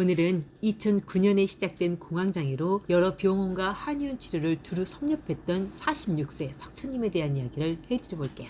오늘은 2009년에 시작된 공황장애로 여러 병원과 한의원 치료를 두루 섭렵했던 46세 석천님에 대한 이야기를 해드려 볼게요.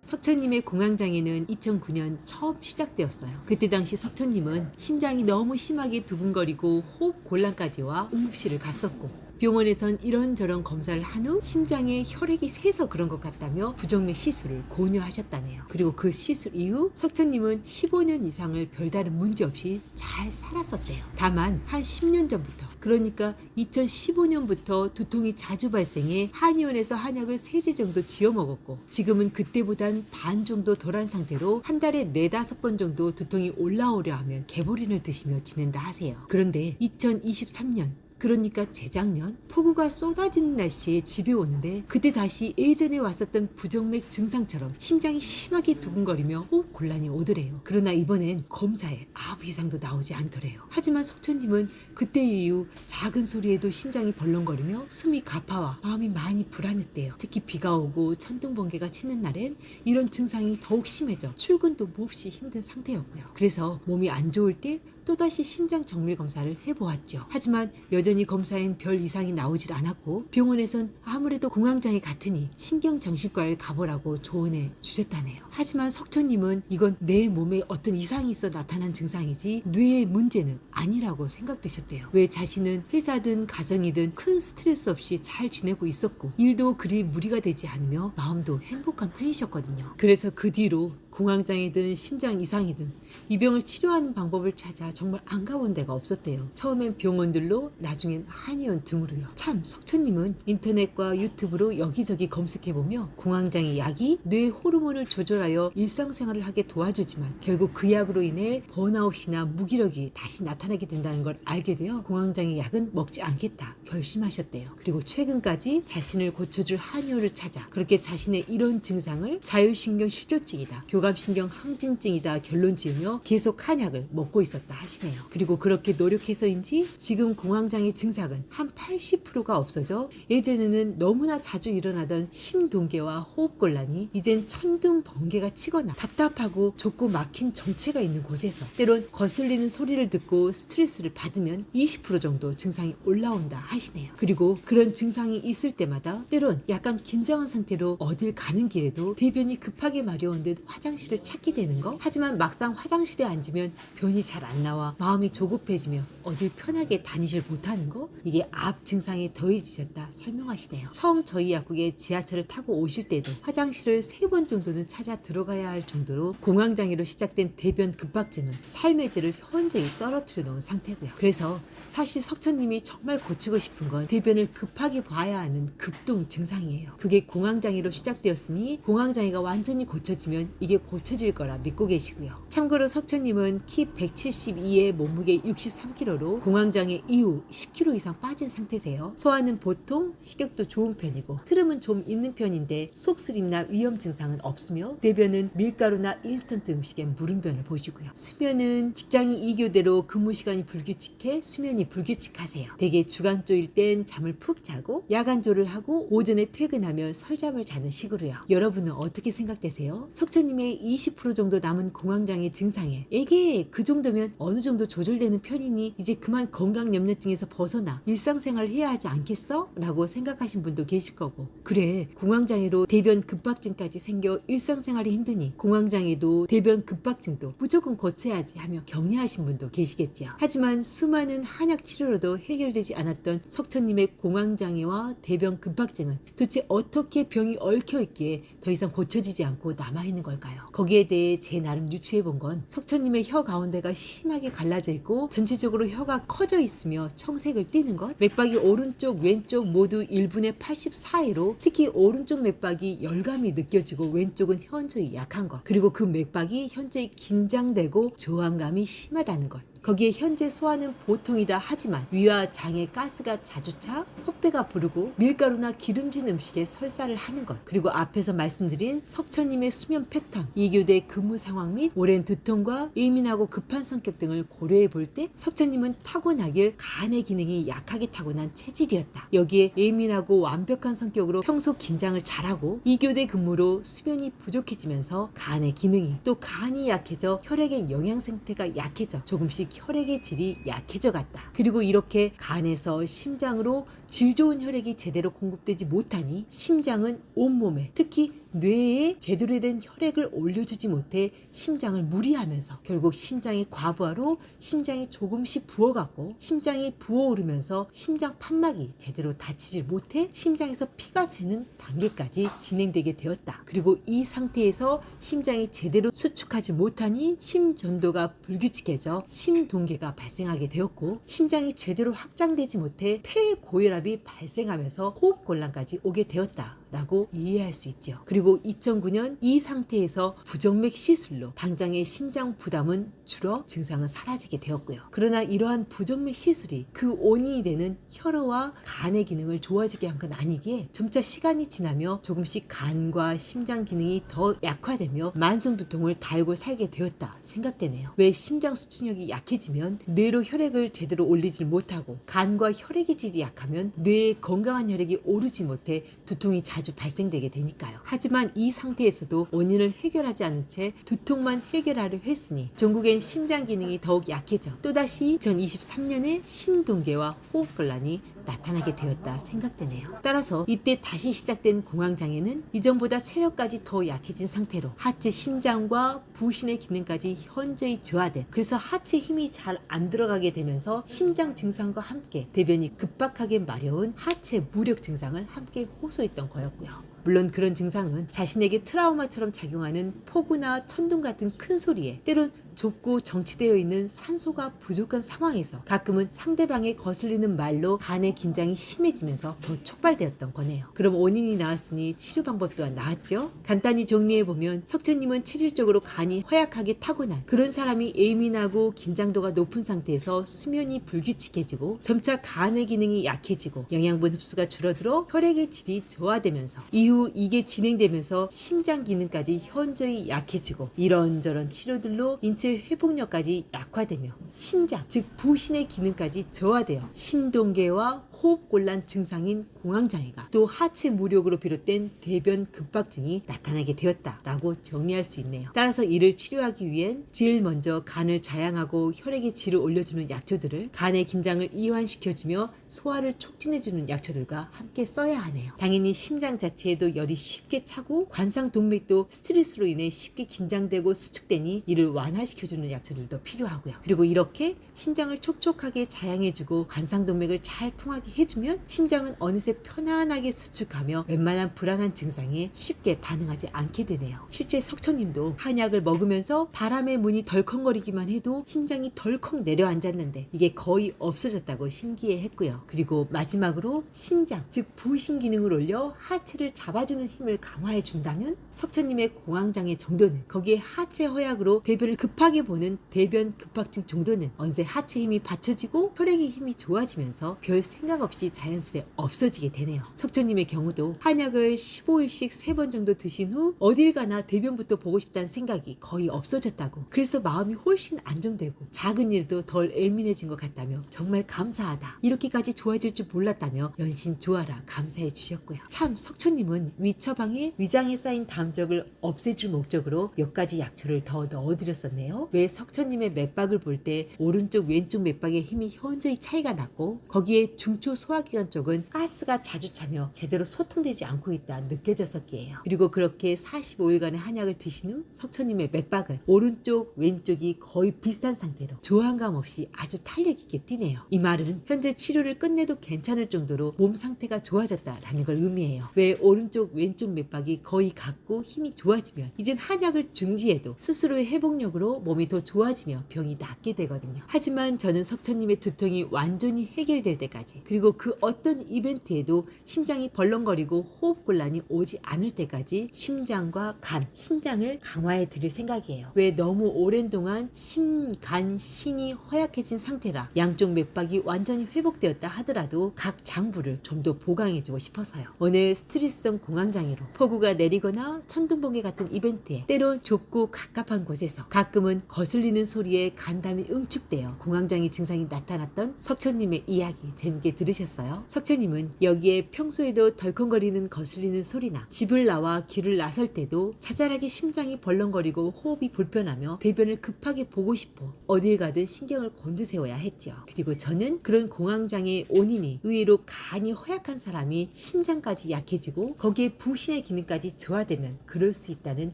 석천님의 공황장애는 2009년 처음 시작되었어요. 그때 당시 석천님은 심장이 너무 심하게 두근거리고 호흡 곤란까지 와 응급실을 갔었고, 병원에선 이런저런 검사를 한 후 심장에 혈액이 새서 그런 것 같다며 부정맥 시술을 권유하셨다네요. 그리고 그 시술 이후 석천님은 15년 이상을 별다른 문제 없이 잘 살았었대요. 다만 한 10년 전부터, 그러니까 2015년부터 두통이 자주 발생해 한의원에서 한약을 3제 정도 지어 먹었고, 지금은 그때보단 반 정도 덜한 상태로 한 달에 4-5번 정도 두통이 올라오려 하면 개보린을 드시며 지낸다 하세요. 그런데 2023년, 그러니까 재작년 폭우가 쏟아지는 날씨에 집에 오는데, 그때 다시 예전에 왔었던 부정맥 증상처럼 심장이 심하게 두근거리며 호흡 곤란이 오더래요. 그러나 이번엔 검사에 아무 이상도 나오지 않더래요. 하지만 석천님은 그때 이후 작은 소리에도 심장이 벌렁거리며 숨이 가파와 마음이 많이 불안했대요. 특히 비가 오고 천둥 번개가 치는 날엔 이런 증상이 더욱 심해져 출근도 몹시 힘든 상태였고요. 그래서 몸이 안 좋을 때 또다시 심장 정밀 검사를 해보았죠. 하지만 여전히 검사엔 별 이상이 나오질 않았고, 병원에선 아무래도 공황장애 같으니 신경정신과에 가보라고 조언해 주셨다네요. 하지만 석천님은 이건 내 몸에 어떤 이상이 있어 나타난 증상이지 뇌의 문제는 아니라고 생각되셨대요. 왜 자신은 회사든 가정이든 큰 스트레스 없이 잘 지내고 있었고, 일도 그리 무리가 되지 않으며 마음도 행복한 편이셨거든요. 그래서 그 뒤로 공황장애든 심장 이상이든 이 병을 치료하는 방법을 찾아 정말 안 가본 데가 없었대요. 처음엔 병원들로, 나중엔 한의원 등으로요. 참 석천님은 인터넷과 유튜브로 여기저기 검색해보며 공황장애 약이 뇌 호르몬을 조절하여 일상생활을 하게 도와주지만 결국 그 약으로 인해 번아웃이나 무기력이 다시 나타나게 된다는 걸 알게 되어 공황장애 약은 먹지 않겠다 결심하셨대요. 그리고 최근까지 자신을 고쳐줄 한의원을 찾아 그렇게 자신의 이런 증상을 자율신경 실조증이다, 교감신경 항진증이다 결론 지으며 계속 한약을 먹고 있었다 하시네요. 그리고 그렇게 노력해서인지 지금 공황장애 증상은 한 80%가 없어져 예전에는 너무나 자주 일어나던 심동계와 호흡곤란이 이젠 천둥 번개가 치거나 답답하고 좁고 막힌 정체가 있는 곳에서 때론 거슬리는 소리를 듣고 스트레스를 받으면 20% 정도 증상이 올라온다 하시네요. 그리고 그런 증상이 있을 때마다 때론 약간 긴장한 상태로 어딜 가는 길에도 대변이 급하게 마려운 듯 화장실을 찾게 되는 거, 하지만 막상 화장실에 앉으면 변이 잘 안 나와 마음이 조급해지며 어딜 편하게 다니질 못하는 거, 이게 압 증상에 더해지셨다 설명하시네요. 처음 저희 약국에 지하철을 타고 오실 때도 화장실을 3번 정도는 찾아 들어가야 할 정도로 공황장애로 시작된 대변 급박증은 삶의 질을 현저히 떨어뜨려 놓은 상태고요. 그래서 사실 석천님이 정말 고치고 싶은 건 대변을 급하게 봐야 하는 급동 증상이에요. 그게 공황장애로 시작되었으니 공황장애가 완전히 고쳐지면 이게 고쳐질 거라 믿고 계시고요. 참고로 석천님은 키 172에 몸무게 63kg로 공황장애 이후 10kg 이상 빠진 상태세요. 소화는 보통, 식욕도 좋은 편이고 트름은 좀 있는 편인데 속쓰림나 위염 증상은 없으며 대변은 밀가루나 인스턴트 음식엔 물음변을 보시고요. 수면은 직장인 2교대로 근무 시간이 불규칙해 수면이 불규칙하세요. 대개 주간조일 땐 잠을 푹 자고 야간조를 하고 오전에 퇴근하면 설잠을 자는 식으로요. 여러분은 어떻게 생각되세요? 석천님의 20% 정도 남은 공황장애 증상에 이게 그 정도면 어느 정도 조절되는 편이니 이제 그만 건강염려증에서 벗어나 일상생활을 해야 하지 않겠어? 라고 생각하신 분도 계실 거고, 그래 공황장애로 대변 급박증까지 생겨 일상생활이 힘드니 공황장애도 대변 급박증도 무조건 고쳐야지 하며 격려하신 분도 계시겠죠. 하지만 수많은 한약 치료로도 해결되지 않았던 석천님의 공황장애와 대변 급박증은 도대체 어떻게 병이 얽혀있기에 더 이상 고쳐지지 않고 남아있는 걸까요? 거기에 대해 제 나름 유추해본 건 석천님의 혀 가운데가 심하게 갈라져 있고 전체적으로 혀가 커져 있으며 청색을 띠는 것, 맥박이 오른쪽 왼쪽 모두 1분의 84회로 특히 오른쪽 맥박이 열감이 느껴지고 왼쪽은 현저히 약한 것, 그리고 그 맥박이 현저히 긴장되고 저항감이 심하다는 것, 거기에 현재 소화는 보통이다 하지만 위와 장에 가스가 자주 차 헛배가 부르고 밀가루나 기름진 음식에 설사를 하는 것, 그리고 앞에서 말씀드린 석천님의 수면 패턴, 이교대 근무 상황 및 오랜 두통과 예민하고 급한 성격 등을 고려해 볼 때 석천님은 타고나길 간의 기능이 약하게 타고난 체질이었다. 여기에 예민하고 완벽한 성격으로 평소 긴장을 잘하고 이교대 근무로 수면이 부족해지면서 간의 기능이, 또 간이 약해져 혈액의 영양 상태가 약해져 조금씩 혈액의 질이 약해져 갔다. 그리고 이렇게 간에서 심장으로 질 좋은 혈액이 제대로 공급되지 못하니 심장은 온몸에, 특히 뇌에 제대로 된 혈액을 올려주지 못해 심장을 무리하면서 결국 심장이 과부하로 심장이 조금씩 부어갔고, 심장이 부어오르면서 심장 판막이 제대로 닫히질 못해 심장에서 피가 새는 단계까지 진행되게 되었다. 그리고 이 상태에서 심장이 제대로 수축하지 못하니 심전도가 불규칙해져 심동계가 발생하게 되었고, 심장이 제대로 확장되지 못해 폐고혈압이 발생하면서 호흡곤란까지 오게 되었다 라고 이해할 수 있죠. 그리고 2009년 이 상태에서 부정맥 시술로 당장의 심장 부담은 줄어 증상은 사라지게 되었고요. 그러나 이러한 부정맥 시술이 그 원인이 되는 혈어와 간의 기능을 좋아지게 한 건 아니기에 점차 시간이 지나며 조금씩 간과 심장 기능이 더 약화되며 만성 두통을 달고 살게 되었다 생각되네요. 왜 심장 수축력이 약해지면 뇌로 혈액을 제대로 올리질 못하고, 간과 혈액의 질이 약하면 뇌에 건강한 혈액이 오르지 못해 두통이 자주 발생되게 되니까요. 하지만 이 상태에서도 원인을 해결하지 않은 채 두통만 해결하려 했으니 전국엔 심장 기능이 더욱 약해져 또다시 2023년에 심동계와 호흡곤란이 나타나게 되었다 생각되네요. 따라서 이때 다시 시작된 공황장애는 이전보다 체력까지 더 약해진 상태로 하체 신장과 부신의 기능까지 현저히 저하된, 그래서 하체 힘이 잘 안 들어가게 되면서 심장 증상과 함께 대변이 급박하게 마려운 하체 무력 증상을 함께 호소했던 거였고요. 물론 그런 증상은 자신에게 트라우마처럼 작용하는 폭우나 천둥 같은 큰 소리에, 때론 좁고 정치되어 있는 산소가 부족한 상황에서 가끔은 상대방의 거슬리는 말로 간의 긴장이 심해지면서 더 촉발되었던 거네요. 그럼 원인이 나왔으니 치료 방법 또한 나왔죠? 간단히 정리해보면 석천님은 체질적으로 간이 허약하게 타고난 그런 사람이 예민하고 긴장도가 높은 상태에서 수면이 불규칙해지고 점차 간의 기능이 약해지고 영양분 흡수가 줄어들어 혈액의 질이 저하되면서 이후 이게 진행되면서 심장 기능까지 현저히 약해지고 이런저런 치료들로 인체 회복력까지 약화되며 신장, 즉 부신의 기능까지 저하되어 심동계와 호흡곤란 증상인 공황장애가, 또 하체 무력으로 비롯된 대변 급박증이 나타나게 되었다라고 정리할 수 있네요. 따라서 이를 치료하기 위해 제일 먼저 간을 자양하고 혈액의 질을 올려주는 약초들을, 간의 긴장을 이완시켜주며 소화를 촉진해주는 약초들과 함께 써야 하네요. 당연히 심장 자체에도 열이 쉽게 차고 관상동맥도 스트레스로 인해 쉽게 긴장되고 수축되니 이를 완화시켜주는 약초들도 필요하고요. 그리고 이렇게 심장을 촉촉하게 자양해주고 관상동맥을 잘 통하게 해주면 심장은 어느새 편안하게 수축하며 웬만한 불안한 증상에 쉽게 반응하지 않게 되네요. 실제 석천님도 한약을 먹으면서 바람의 문이 덜컹거리기만 해도 심장이 덜컹 내려앉았는데 이게 거의 없어졌다고 신기해했고요. 그리고 마지막으로 신장, 즉 부신 기능을 올려 하체를 잡아주는 힘을 강화해 준다면 석천님의 공황장애 정도는, 거기에 하체 허약으로 대변을 급하게 보는 대변 급박증 정도는 언제 하체 힘이 받쳐지고 혈액의 힘이 좋아지면서 별 생각 없이 자연스레 없어지게 되네요. 석천님의 경우도 한약을 15일씩 3번 정도 드신 후 어딜 가나 대변부터 보고 싶다는 생각이 거의 없어졌다고, 그래서 마음이 훨씬 안정되고 작은 일도 덜 예민해진 것 같다며 정말 감사하다, 이렇게까지 좋아질 줄 몰랐다며 연신 좋아라 감사해 주셨고요. 참 석천님은 위처방에 위장에 쌓인 담적을 없애줄 목적으로 몇 가지 약초를 더 넣어드렸었네요. 왜 석천님의 맥박을 볼 때 오른쪽 왼쪽 맥박의 힘이 현저히 차이가 났고, 거기에 중초 소화기관 쪽은 가스가 자주 차며 제대로 소통되지 않고 있다 느껴졌었기에요. 그리고 그렇게 45일간의 한약을 드신 후 석천님의 맥박은 오른쪽 왼쪽이 거의 비슷한 상태로 조항감 없이 아주 탄력 있게 뛰네요. 이 말은 현재 치료를 끝내도 괜찮을 정도로 몸 상태가 좋아졌다라는 걸 의미해요. 왜 오른쪽 왼쪽 맥박이 거의 같고 힘이 좋아지면 이젠 한약을 중지해도 스스로의 회복력으로 몸이 더 좋아지며 병이 낫게 되거든요. 하지만 저는 석천님의 두통이 완전히 해결될 때까지, 그리고 그 어떤 이벤트에 시에도 심장이 벌렁거리고 호흡곤란이 오지 않을 때까지 심장과 간, 신장을 강화해 드릴 생각이에요. 왜 너무 오랜 동안 심, 간, 신이 허약해진 상태라 양쪽 맥박이 완전히 회복되었다 하더라도 각 장부를 좀 더 보강해주고 싶어서요. 오늘 스트레스성 공황장애로 폭우가 내리거나 천둥번개 같은 이벤트에 때론 좁고 갑갑한 곳에서 가끔은 거슬리는 소리에 간담이 응축되어 공황장애 증상이 나타났던 석천님의 이야기 재밌게 들으셨어요? 석천님은 여기에 평소에도 덜컹거리는 거슬리는 소리나 집을 나와 길을 나설 때도 자잘하게 심장이 벌렁거리고 호흡이 불편하며 배변을 급하게 보고 싶어 어딜 가든 신경을 곤두세워야 했죠. 그리고 저는 그런 공황장애의 원인이 의외로 간이 허약한 사람이 심장까지 약해지고 거기에 부신의 기능까지 저하되면 그럴 수 있다는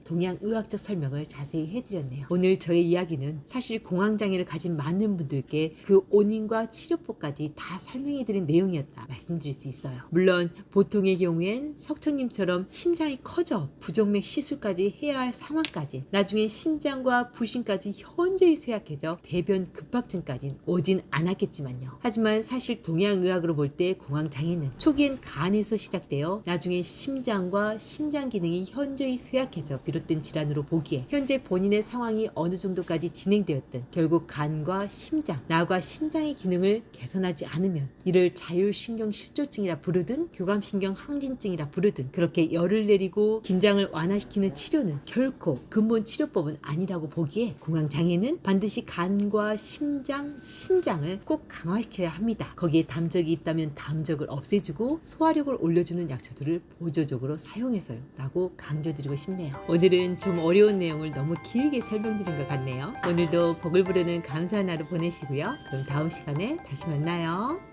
동양의학적 설명을 자세히 해드렸네요. 오늘 저의 이야기는 사실 공황장애를 가진 많은 분들께 그 원인과 치료법까지 다 설명해드린 내용이었다 말씀드릴 수 있어요. 물론 보통의 경우엔 석천님처럼 심장이 커져 부정맥 시술까지 해야 할 상황까지 나중에 신장과 부신까지 현저히 쇠약해져 대변 급박증까지 오진 않았겠지만요. 하지만 사실 동양의학으로 볼 때 공황장애는 초기엔 간에서 시작되어 나중에 심장과 신장 기능이 현저히 쇠약해져 비롯된 질환으로 보기에 현재 본인의 상황이 어느 정도까지 진행되었든 결국 간과 심장, 나과 신장의 기능을 개선하지 않으면 이를 자율신경실조증이라 부르든 교감신경 항진증이라 부르든 그렇게 열을 내리고 긴장을 완화시키는 치료는 결코 근본 치료법은 아니라고 보기에 공황장애는 반드시 간과 심장, 신장을 꼭 강화시켜야 합니다. 거기에 담적이 있다면 담적을 없애주고 소화력을 올려주는 약초들을 보조적으로 사용해서요 라고 강조드리고 싶네요. 오늘은 좀 어려운 내용을 너무 길게 설명드린 것 같네요. 오늘도 복을 부르는 감사한 하루 보내시고요. 그럼 다음 시간에 다시 만나요.